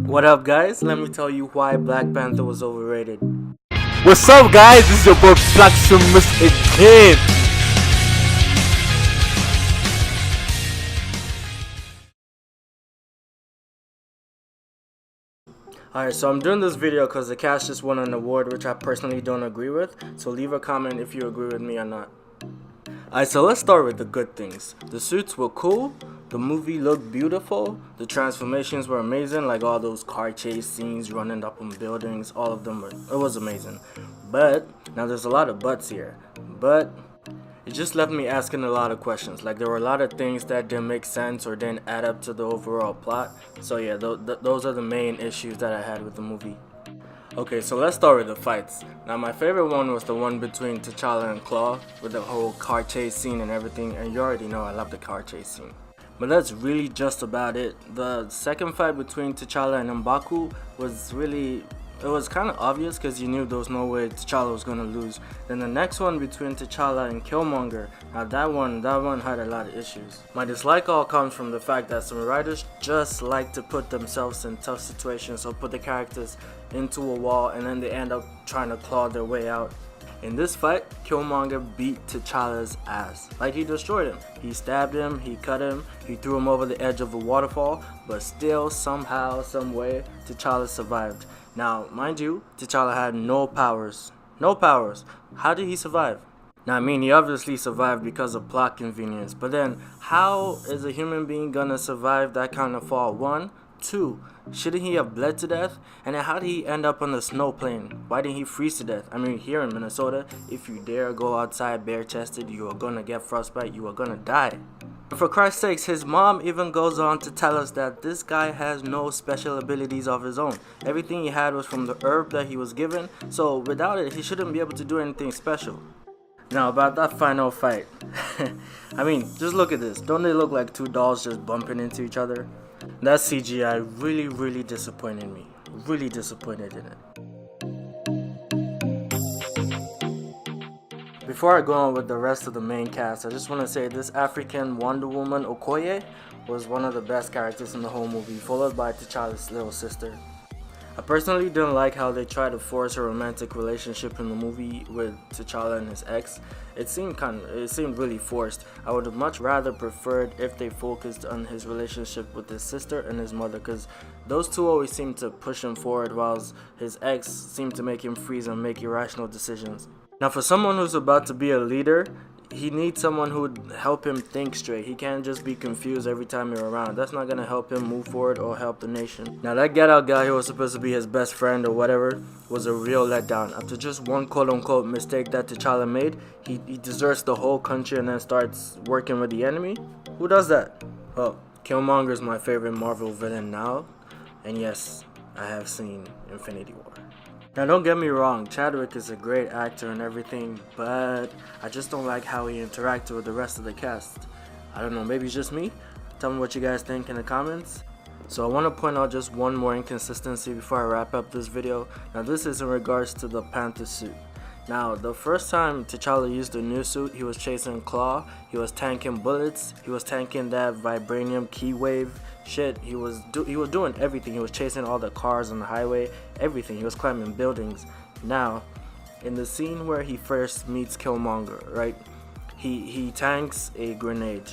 What up, guys? Let me tell you why Black Panther was overrated. What's up, guys? This is your boy Black again. Alright, so I'm doing this video because the cast just won an award which I personally don't agree with, so leave a comment if you agree with me or not. Alright, so let's start with the good things. The suits were cool, the movie looked beautiful, the transformations were amazing, like all those car chase scenes running up on buildings, all of them it was amazing. But, now there's a lot of buts here, but it just left me asking a lot of questions. Like, there were a lot of things that didn't make sense or didn't add up to the overall plot. So yeah, those are the main issues that I had with the movie. Okay, so let's start with the fights. Now, my favorite one was the one between T'Challa and Claw, with the whole car chase scene and everything, and you already know I love the car chase scene. But that's really just about it. The second fight between T'Challa and M'Baku was really, it was kind of obvious because you knew there was no way T'Challa was going to lose. Then the next one between T'Challa and Killmonger, now that one had a lot of issues. My dislike all comes from the fact that some writers just like to put themselves in tough situations or put the characters into a wall and then they end up trying to claw their way out. In this fight, Killmonger beat T'Challa's ass. Like, he destroyed him. He stabbed him, he cut him, he threw him over the edge of a waterfall, but still, somehow, some way, T'Challa survived. Now, mind you, T'Challa had no powers. No powers. How did he survive? Now, I mean, he obviously survived because of plot convenience, but then, how is a human being gonna survive that kind of fall? 1, 2, shouldn't he have bled to death? And then how did he end up on the snow plane? Why didn't he freeze to death? I mean, here in Minnesota, if you dare go outside bare-chested, you are gonna get frostbite, you are gonna die. And for Christ's sakes, his mom even goes on to tell us that this guy has no special abilities of his own. Everything he had was from the herb that he was given, so without it, he shouldn't be able to do anything special. Now, about that final fight. I mean, just look at this. Don't they look like two dolls just bumping into each other? That CGI really disappointed me. Really disappointed in it. Before I go on with the rest of the main cast, I just want to say this African Wonder Woman Okoye was one of the best characters in the whole movie, followed by T'Challa's little sister. I personally didn't like how they tried to force a romantic relationship in the movie with T'Challa and his ex. It seemed really forced. I would have much rather preferred if they focused on his relationship with his sister and his mother, because those two always seemed to push him forward, whilst his ex seemed to make him freeze and make irrational decisions. Now, for someone who's about to be a leader, he needs someone who would help him think straight. He can't just be confused every time you're around. That's not gonna help him move forward or help the nation. Now, that Get Out guy who was supposed to be his best friend or whatever was a real letdown. After just one quote-unquote mistake that T'Challa made, he deserts the whole country and then starts working with the enemy? Who does that? Well, Killmonger is my favorite Marvel villain now. And yes, I have seen Infinity War. Now, don't get me wrong, Chadwick is a great actor and everything, but I just don't like how he interacted with the rest of the cast. I don't know, maybe it's just me? Tell me what you guys think in the comments. So I want to point out just one more inconsistency before I wrap up this video. Now, this is in regards to the Panther suit. Now, the first time T'Challa used the new suit, he was chasing Claw, he was tanking bullets, he was tanking that vibranium key wave shit, he was doing everything. He was chasing all the cars on the highway, everything. He was climbing buildings. Now, in the scene where he first meets Killmonger, right, he tanks a grenade.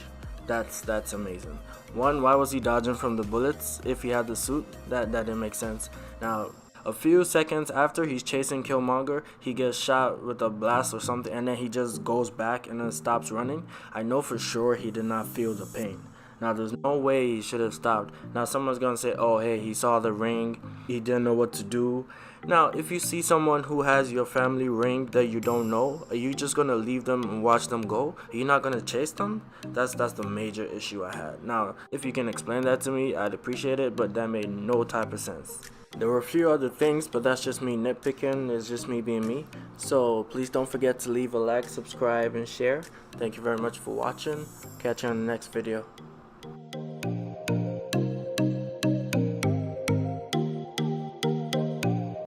That's amazing. One, why was he dodging from the bullets if he had the suit? That didn't make sense. Now, a few seconds after he's chasing Killmonger, he gets shot with a blast or something, and then he just goes back and then stops running. I know for sure he did not feel the pain. Now, there's no way he should have stopped. Now, someone's gonna say, oh, hey, he saw the ring, he didn't know what to do. Now, if you see someone who has your family ring that you don't know, are you just gonna leave them and watch them go? Are you not gonna chase them? That's the major issue I had. Now, if you can explain that to me, I'd appreciate it, but that made no type of sense. There were a few other things, but that's just me nitpicking. It's just me being me. So please don't forget to leave a like, subscribe, and share. Thank you very much for watching. Catch you on the next video.